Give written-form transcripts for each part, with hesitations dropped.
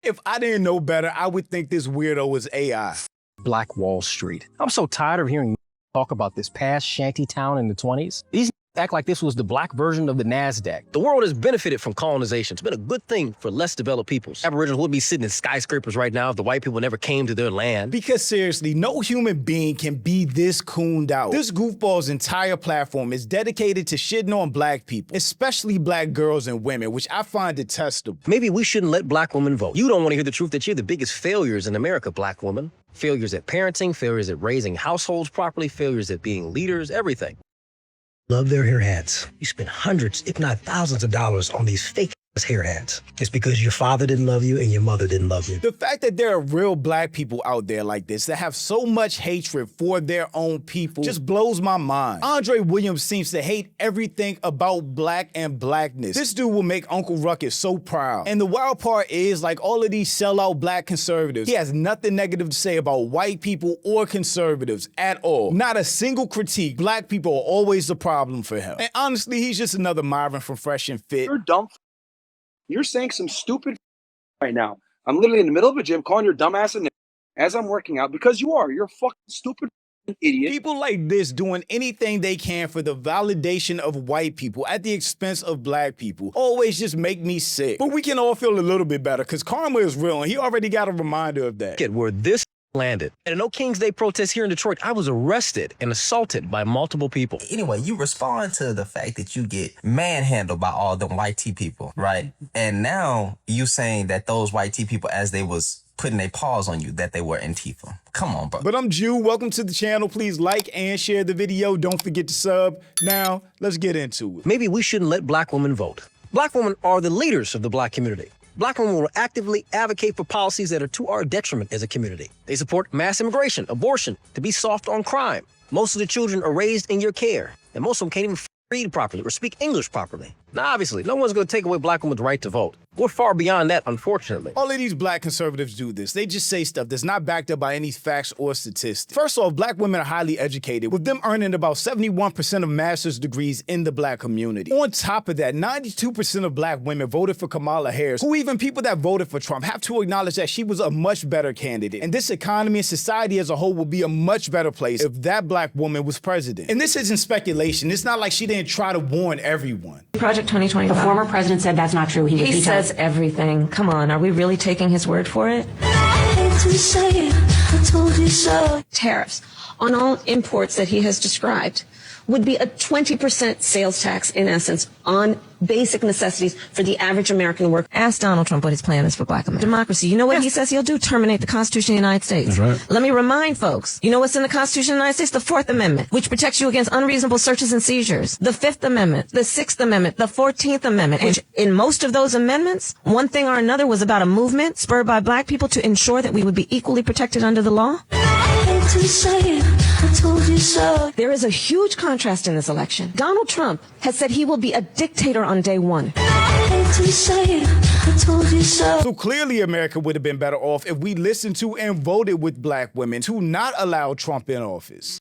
If I didn't know better, I would think this weirdo was AI. Black Wall Street. I'm so tired of hearing talk about this past shanty town in the 20s. These act like this was the black version of the NASDAQ. The world has benefited from colonization. It's been a good thing for less developed peoples. Aboriginals would be sitting in skyscrapers right now if the white people never came to their land. Because seriously, no human being can be this cooned out. This goofball's entire platform is dedicated to shitting on black people, especially black girls and women, which I find detestable. Maybe we shouldn't let black women vote. You don't want to hear the truth that you're the biggest failures in America, black woman. Failures at parenting, failures at raising households properly, failures at being leaders, everything. Love their hair hats. You spend hundreds, if not thousands of dollars on these fake hair hats. It's because your father didn't love you and your mother didn't love you. The fact that there are real black people out there like this that have so much hatred for their own people just blows my mind. Andre Williams seems to hate everything about black and blackness. This dude will make Uncle Ruckus so proud. And the wild part is, like all of these sellout black conservatives, he has nothing negative to say about white people or conservatives at all. Not a single critique. Black people are always the problem for him. And honestly, he's just another Marvin from Fresh and Fit. You're dumb. You're saying some stupid right now. I'm literally in the middle of a gym calling your dumb ass a nigga as I'm working out because you are. You're a fucking stupid idiot. People like this doing anything they can for the validation of white people at the expense of black people always just make me sick. But we can all feel a little bit better because karma is real and he already got a reminder of that. Get where this landed. At a No King's Day protest here in Detroit, I was arrested and assaulted by multiple people. Anyway, you respond to the fact that you get manhandled by all them white T people, right? And now you saying that those white T people, as they was putting their paws on you, that they were Antifa. Come on, bro. But I'm Jew. Welcome to the channel. Please like and share the video. Don't forget to sub. Now, let's get into it. Maybe we shouldn't let black women vote. Black women are the leaders of the black community. Black women will actively advocate for policies that are to our detriment as a community. They support mass immigration, abortion, to be soft on crime. Most of the children are raised in your care, and most of them can't even read properly or speak English properly. Now, obviously, no one's going to take away black women's right to vote. We're far beyond that, unfortunately. All of these black conservatives do this. They just say stuff that's not backed up by any facts or statistics. First off, black women are highly educated, with them earning about 71% of master's degrees in the black community. On top of that, 92% of black women voted for Kamala Harris, who even people that voted for Trump have to acknowledge that she was a much better candidate. And this economy and society as a whole would be a much better place if that black woman was president. And this isn't speculation. It's not like she didn't try to warn everyone. Project 2020. The former president said that's not true. He says everything. Come on, are we really taking his word for it? I hate to say it, I told you so. Tariffs on all imports that he has described would be a 20% sales tax, in essence, on basic necessities for the average American worker. Ask Donald Trump what his plan is for black America. Democracy. You know what he says he'll do? Terminate the Constitution of the United States. That's right. Let me remind folks, you know what's in the Constitution of the United States? The Fourth Amendment, which protects you against unreasonable searches and seizures. The Fifth Amendment, the Sixth Amendment, the 14th Amendment, which in most of those amendments, one thing or another was about a movement spurred by black people to ensure that we would be equally protected under the law. I hate to say it, I told you so. There is a huge contrast in this election. Donald Trump has said he will be a dictator on day one. I hate to say it, I told you so. So clearly America would have been better off if we listened to and voted with black women to not allow Trump in office.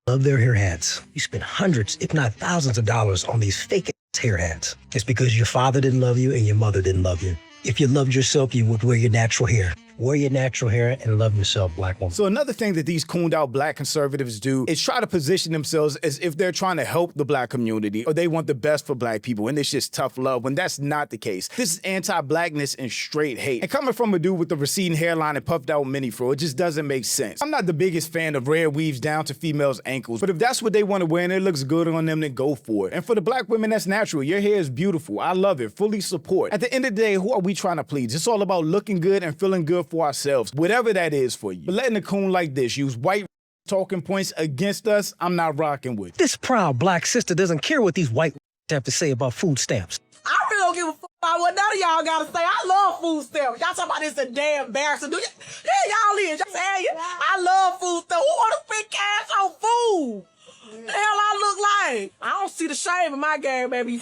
Love their hair hats. You spend hundreds, if not thousands of dollars on these fake hair hats. It's because your father didn't love you and your mother didn't love you. If you loved yourself, you would wear your natural hair. Wear your natural hair and love yourself, black woman. So another thing that these cooned out black conservatives do is try to position themselves as if they're trying to help the black community or they want the best for black people and it's just tough love when that's not the case. This is anti-blackness and straight hate. And coming from a dude with a receding hairline and puffed out mini fro, it just doesn't make sense. I'm not the biggest fan of red weaves down to females' ankles, but if that's what they want to wear and it looks good on them, then go for it. And for the black women, that's natural. Your hair is beautiful. I love it. Fully support. At the end of the day, who are we trying to please? It's all about looking good and feeling good for ourselves. Whatever that is for you. But letting a coon like this use white talking points against us, I'm not rocking with. This proud black sister doesn't care what these white have to say about food stamps. I really don't give a fuck about what none of y'all gotta say. I love food stamps. Y'all talking about this a damn embarrassing. Do yeah, y'all is. Y'all say, I love food stamps. Who want to spend cash on food? The hell I look like? I don't see the shame in my game, baby.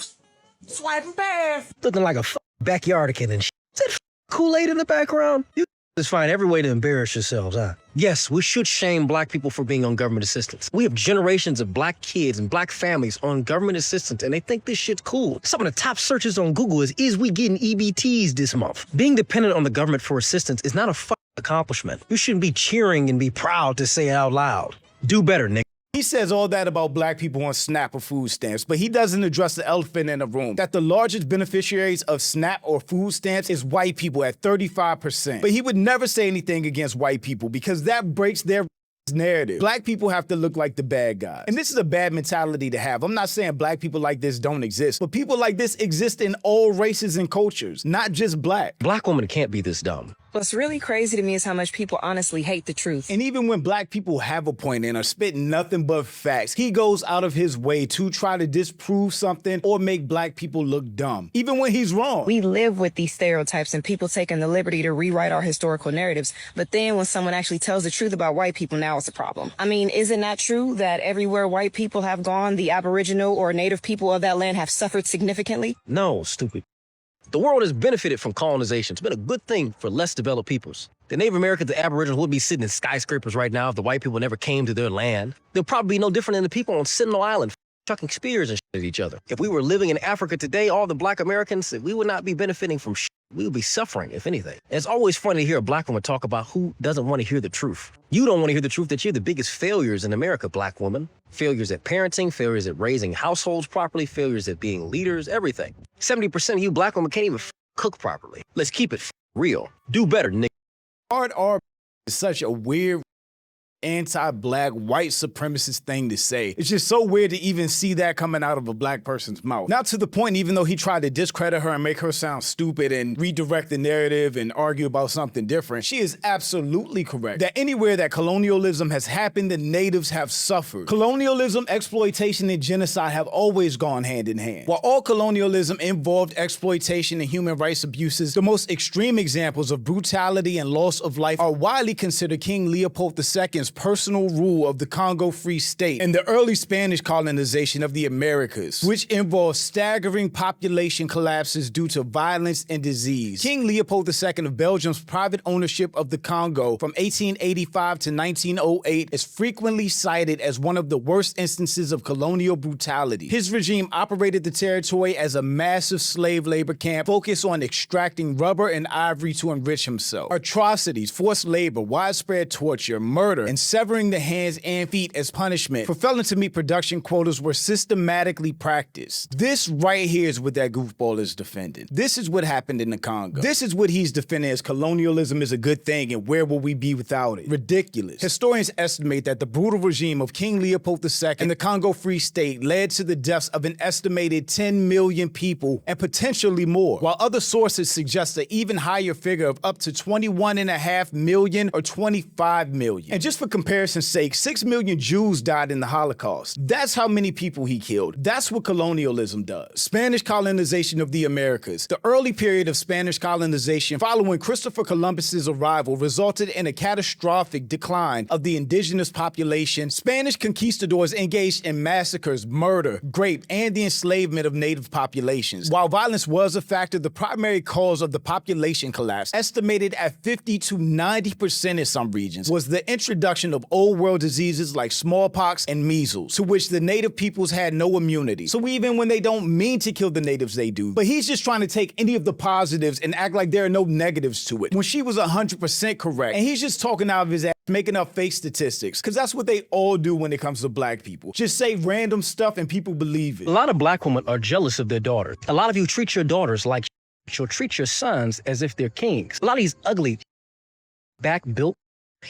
Swiping past. Looking like a backyardican and shit. Is that Kool-Aid in the background? You Just find every way to embarrass yourselves, huh? Yes, we should shame black people for being on government assistance. We have generations of black kids and black families on government assistance, and they think this shit's cool. Some of the top searches on Google is we getting EBTs this month? Being dependent on the government for assistance is not a fucking accomplishment. You shouldn't be cheering and be proud to say it out loud. Do better, nigga. He says all that about black people on SNAP or food stamps, but he doesn't address the elephant in the room, that the largest beneficiaries of SNAP or food stamps is white people at 35%. But he would never say anything against white people because that breaks their narrative. Black people have to look like the bad guys. And this is a bad mentality to have. I'm not saying black people like this don't exist, but people like this exist in all races and cultures, not just black. Black women can't be this dumb. What's really crazy to me is how much people honestly hate the truth. And even when black people have a point and are spitting nothing but facts, he goes out of his way to try to disprove something or make black people look dumb, even when he's wrong. We live with these stereotypes and people taking the liberty to rewrite our historical narratives. But then when someone actually tells the truth about white people, now it's a problem. I mean, is it not true that everywhere white people have gone, the Aboriginal or Native people of that land have suffered significantly? No, stupid. The world has benefited from colonization. It's been a good thing for less developed peoples. The Native Americans, the Aboriginals, would be sitting in skyscrapers right now if the white people never came to their land. They'll probably be no different than the people on Sentinel Island chucking spears and shit at each other. If we were living in Africa today, all the black Americans, we would not be benefiting from shit. We would be suffering, if anything. It's always funny to hear a black woman talk about who doesn't want to hear the truth. You don't want to hear the truth that you're the biggest failures in America, black woman. Failures at parenting, failures at raising households properly, failures at being leaders, everything. 70% of you black women can't even cook properly. Let's keep it real. Do better, nigga. Hard R is such a weird anti-black white supremacist thing to say. It's just so weird to even see that coming out of a black person's mouth. Not to the point, even though he tried to discredit her and make her sound stupid and redirect the narrative and argue about something different, she is absolutely correct that anywhere that colonialism has happened, the natives have suffered. Colonialism, exploitation, and genocide have always gone hand in hand. While all colonialism involved exploitation and human rights abuses, the most extreme examples of brutality and loss of life are widely considered King Leopold II's personal rule of the Congo Free State and the early Spanish colonization of the Americas, which involved staggering population collapses due to violence and disease. King Leopold II of Belgium's private ownership of the Congo from 1885 to 1908 is frequently cited as one of the worst instances of colonial brutality. His regime operated the territory as a massive slave labor camp focused on extracting rubber and ivory to enrich himself. Atrocities, forced labor, widespread torture, murder, and severing the hands and feet as punishment for failing to meet production quotas were systematically practiced. This right here is what that goofball is defending. This is what happened in the Congo. This is what he's defending as colonialism is a good thing and where will we be without it? Ridiculous. Historians estimate that the brutal regime of King Leopold II and the Congo Free State led to the deaths of an estimated 10 million people and potentially more, while other sources suggest an even higher figure of up to 21.5 million or 25 million. And just for comparison's sake, 6 million Jews died in the Holocaust. That's how many people he killed. That's what colonialism does. Spanish colonization of the Americas. The early period of Spanish colonization following Christopher Columbus's arrival resulted in a catastrophic decline of the indigenous population. Spanish conquistadors engaged in massacres, murder, rape, and the enslavement of native populations. While violence was a factor, the primary cause of the population collapse, estimated at 50 to 90% in some regions, was the introduction of old world diseases like smallpox and measles, to which the native peoples had no immunity. So even when they don't mean to kill the natives, they do. But he's just trying to take any of the positives and act like there are no negatives to it, when she was 100% correct. And he's just talking out of his ass, making up fake statistics, because that's what they all do when it comes to black people. Just say random stuff and people believe it. A lot of black women are jealous of their daughters. A lot of you treat your daughters like you'll treat your sons as if they're kings. A lot of these ugly, back-built,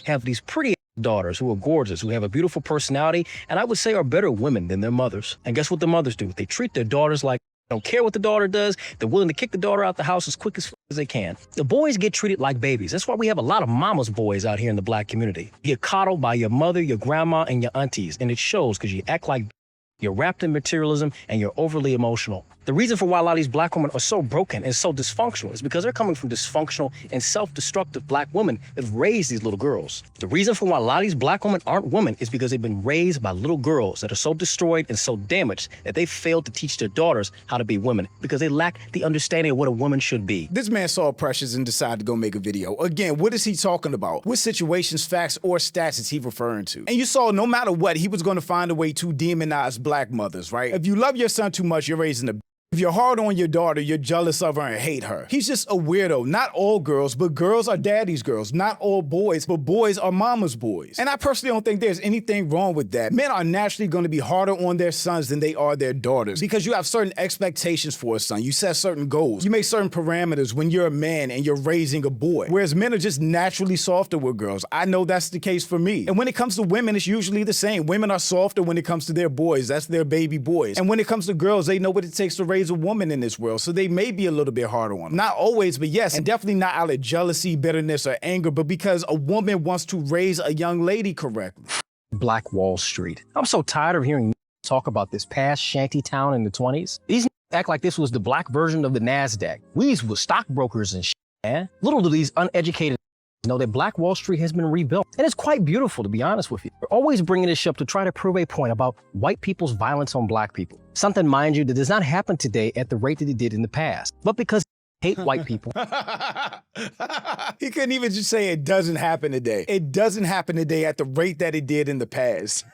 have these pretty daughters who are gorgeous, who have a beautiful personality, and I would say are better women than their mothers. And guess what the mothers do? They treat their daughters like they don't care what the daughter does. They're willing to kick the daughter out the house as quick as they can. The boys get treated like babies. That's why we have a lot of mama's boys out here in the black community. You get coddled by your mother, your grandma, and your aunties, and it shows because you act like you're wrapped in materialism and you're overly emotional. The reason for why a lot of these black women are so broken and so dysfunctional is because they're coming from dysfunctional and self-destructive black women that have raised these little girls. The reason for why a lot of these black women aren't women is because they've been raised by little girls that are so destroyed and so damaged that they failed to teach their daughters how to be women because they lack the understanding of what a woman should be. This man saw pressures and decided to go make a video. Again, what is he talking about? What situations, facts, or stats is he referring to? And you saw no matter what, he was going to find a way to demonize black mothers, right? If you love your son too much, you're raising a If you're hard on your daughter, you're jealous of her and hate her. He's just a weirdo. Not all girls, but girls are daddy's girls. Not all boys, but boys are mama's boys. And I personally don't think there's anything wrong with that. Men are naturally going to be harder on their sons than they are their daughters because you have certain expectations for a son. You set certain goals. You make certain parameters when you're a man and you're raising a boy. Whereas men are just naturally softer with girls. I know that's the case for me. And when it comes to women, it's usually the same. Women are softer when it comes to their boys. That's their baby boys. And when it comes to girls, they know what it takes to raise a woman in this world, so they may be a little bit harder on them. Not always, but yes, and definitely not out of jealousy, bitterness, or anger, but because a woman wants to raise a young lady correctly. Black Wall Street. I'm so tired of hearing talk about this past shanty town in the 20s. These act like this was the black version of the NASDAQ. We were stockbrokers and shit, man. Little do these uneducated know that Black Wall Street has been rebuilt. And it's quite beautiful, to be honest with you. We're always bringing this up to try to prove a point about white people's violence on black people. Something, mind you, that does not happen today at the rate that it did in the past. But because hate white people. He couldn't even just say it doesn't happen today. It doesn't happen today at the rate that it did in the past.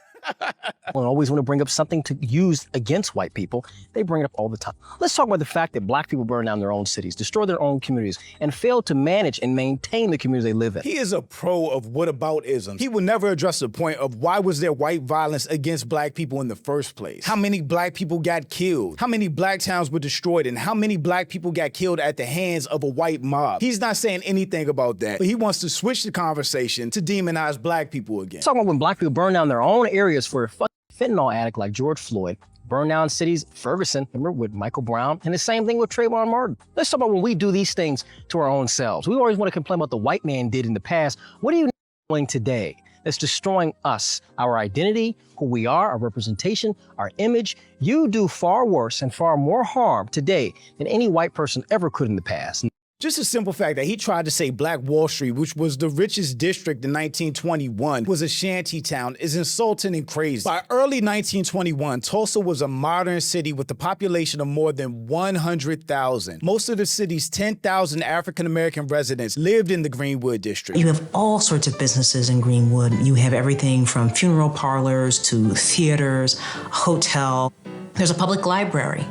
And always want to bring up something to use against white people. They bring it up all the time. Let's talk about the fact that black people burn down their own cities, destroy their own communities, and fail to manage and maintain the communities they live in. He is a pro of whataboutism. He will never address the point of why was there white violence against black people in the first place? How many black people got killed? How many black towns were destroyed? And how many black people got killed at the hands of a white mob? He's not saying anything about that, but he wants to switch the conversation to demonize black people again. Talking about when black people burn down their own areas for a fucking fentanyl addict like George Floyd, burn down cities, Ferguson, remember with Michael Brown, and the same thing with Trayvon Martin. Let's talk about when we do these things to our own selves. We always want to complain about the white man did in the past. What are you doing today that's destroying us, our identity, who we are, our representation, our image? You do far worse and far more harm today than any white person ever could in the past. Just a simple fact that he tried to say Black Wall Street, which was the richest district in 1921, was a shanty town is insulting and crazy. By early 1921, Tulsa was a modern city with a population of more than 100,000. Most of the city's 10,000 African-American residents lived in the Greenwood district. You have all sorts of businesses in Greenwood. You have everything from funeral parlors to theaters, hotel. There's a public library,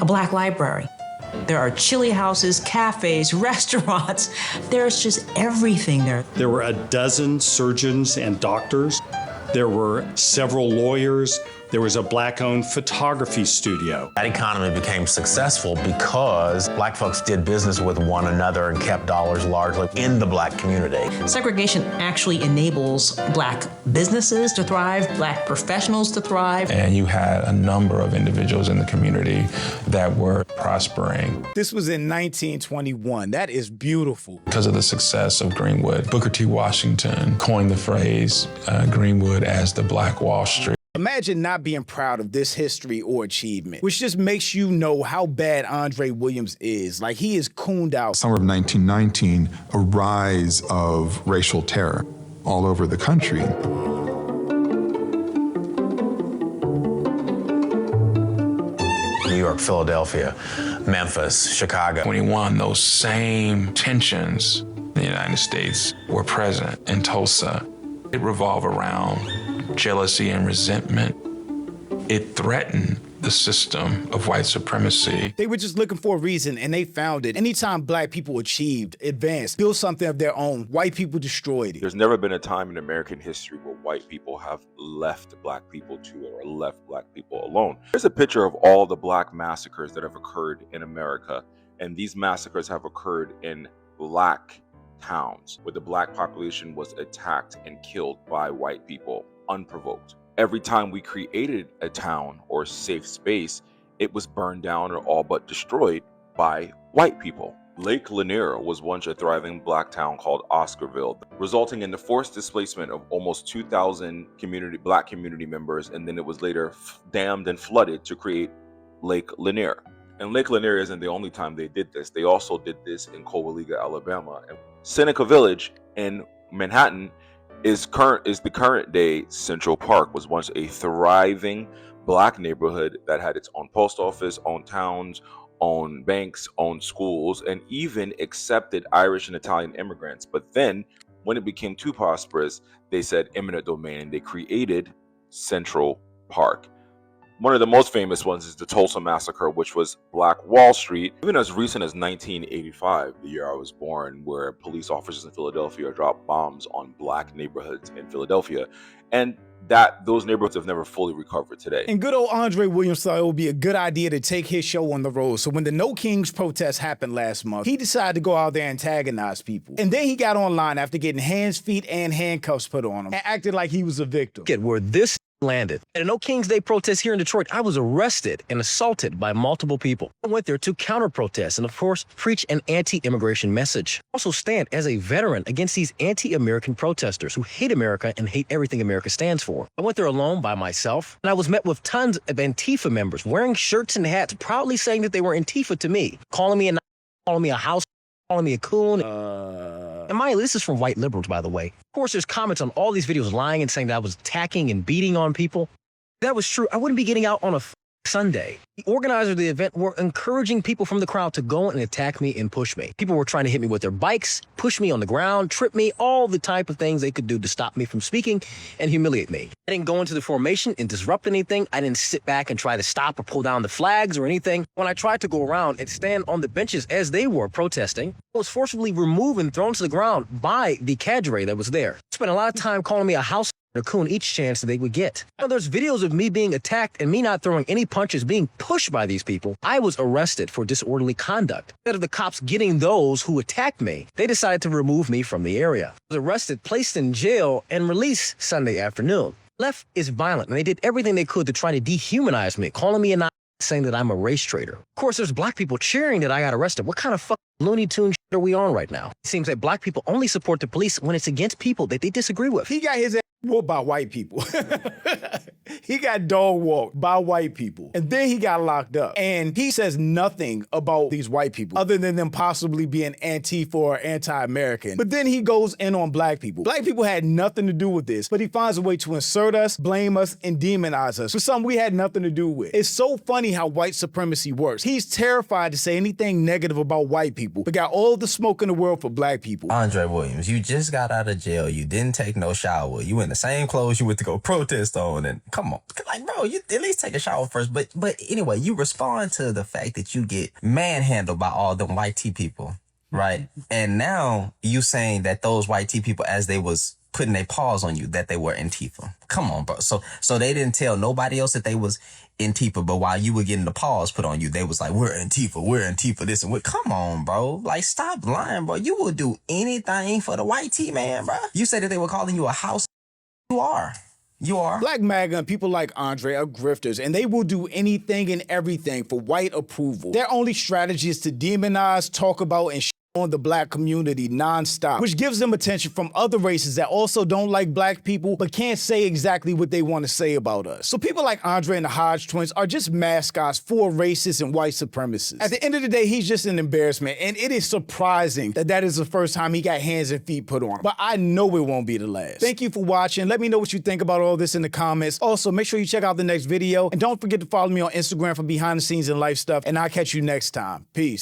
a black library. There are chili houses, cafes, restaurants. There's just everything there. There were a dozen surgeons and doctors. There were several lawyers. There was a black-owned photography studio. That economy became successful because black folks did business with one another and kept dollars largely in the black community. Segregation actually enables black businesses to thrive, black professionals to thrive. And you had a number of individuals in the community that were prospering. This was in 1921. That is beautiful. Because of the success of Greenwood, Booker T. Washington coined the phrase Greenwood as the Black Wall Street. Imagine not being proud of this history or achievement, which just makes you know how bad Andre Williams is. Like, he is cooned out. Summer of 1919, a rise of racial terror all over the country. New York, Philadelphia, Memphis, Chicago. 21, those same tensions in the United States were present in Tulsa. It revolved around jealousy and resentment. It threatened the system of white supremacy. They were just looking for a reason, and they found it. Anytime black people achieved, advanced, built something of their own, white people destroyed it. There's never been a time in American history where white people have left black people to or left black people alone. Here's a picture of all the black massacres that have occurred in America, and these massacres have occurred in black towns where the black population was attacked and killed by white people unprovoked. Every time we created a town or safe space, it was burned down or all but destroyed by white people. Lake Lanier was once a thriving black town called Oscarville, resulting in the forced displacement of almost 2,000 black community members, and then it was later dammed and flooded to create Lake Lanier. And Lake Lanier isn't the only time they did this. They also did this in Cowaliga, Alabama. And Seneca Village in Manhattan is the current day Central Park, was once a thriving black neighborhood that had its own post office, own towns, own banks, own schools, and even accepted Irish and Italian immigrants. But then when it became too prosperous, they said eminent domain, and they created Central Park. One of the most famous ones is the Tulsa Massacre, which was Black Wall Street, even as recent as 1985, the year I was born, where police officers in Philadelphia dropped bombs on black neighborhoods in Philadelphia. And those neighborhoods have never fully recovered today. And good old Andre Williams thought it would be a good idea to take his show on the road. So when the No Kings protest happened last month, he decided to go out there and antagonize people. And then he got online after getting hands, feet, and handcuffs put on him and acted like he was a victim. Get where this landed. At a No King's Day protest here in Detroit, I was arrested and assaulted by multiple people. I went there to counter-protest and, of course, preach an anti-immigration message. I also stand as a veteran against these anti-American protesters who hate America and hate everything America stands for. I went there alone by myself, and I was met with tons of Antifa members wearing shirts and hats, proudly saying that they were Antifa to me, calling me a house, calling me a coon. And mind you, this is from white liberals, by the way. Of course, there's comments on all these videos lying and saying that I was attacking and beating on people. If that was true, I wouldn't be getting out on a Sunday. The organizers of the event were encouraging people from the crowd to go and attack me and push me. People were trying to hit me with their bikes, push me on the ground, trip me, all the type of things they could do to stop me from speaking and humiliate me. I didn't go into the formation and disrupt anything. I didn't sit back and try to stop or pull down the flags or anything. When I tried to go around and stand on the benches as they were protesting, I was forcibly removed and thrown to the ground by the cadre that was there. They spent a lot of time calling me a house raccoon each chance that they would get. Now, there's videos of me being attacked and me not throwing any punches, being pushed by these people. I was arrested for disorderly conduct. Instead of the cops getting those who attacked me, they decided to remove me from the area. I was arrested, placed in jail, and released Sunday afternoon. Left is violent, and they did everything they could to try to dehumanize me, calling me a Nazi, saying that I'm a race traitor. Of course, there's black people cheering that I got arrested. What kind of fucking Looney Tune shit are we on right now? It seems that black people only support the police when it's against people that they disagree with. He got his ass whooped by white people. He got dog walked by white people. And then he got locked up. And he says nothing about these white people other than them possibly being Antifa or anti-American. But then he goes in on black people. Black people had nothing to do with this, but he finds a way to insert us, blame us, and demonize us for something we had nothing to do with. It's so funny how white supremacy works. He's terrified to say anything negative about white people, but got all the smoke in the world for black people. Andre Williams, you just got out of jail. You didn't take no shower. You in the same clothes you went to go protest on, and come on, like, bro, you at least take a shower first. But anyway, you respond to the fact that you get manhandled by all them white tea people, right? And now you saying that those white tea people, as they was putting their paws on you, that they were Antifa. Come on, bro. So they didn't tell nobody else that they was Antifa, but while you were getting the paws put on you, they was like, we're Antifa, this and what. Come on, bro. Like, stop lying, bro. You would do anything for the white tea man, bro. You said that they were calling you a house. You are. Black MAGA and people like Andre are grifters, and they will do anything and everything for white approval. Their only strategy is to demonize, talk about, and on the black community nonstop, which gives them attention from other races that also don't like black people but can't say exactly what they want to say about us. So people like Andre and the Hodge twins are just mascots for racists and white supremacists. At the end of the day, he's just an embarrassment, and it is surprising that that is the first time he got hands and feet put on him. But I know it won't be the last. Thank you for watching. Let me know what you think about all this in the comments. Also, make sure you check out the next video, and don't forget to follow me on Instagram for behind the scenes and life stuff, and I'll catch you next time. Peace.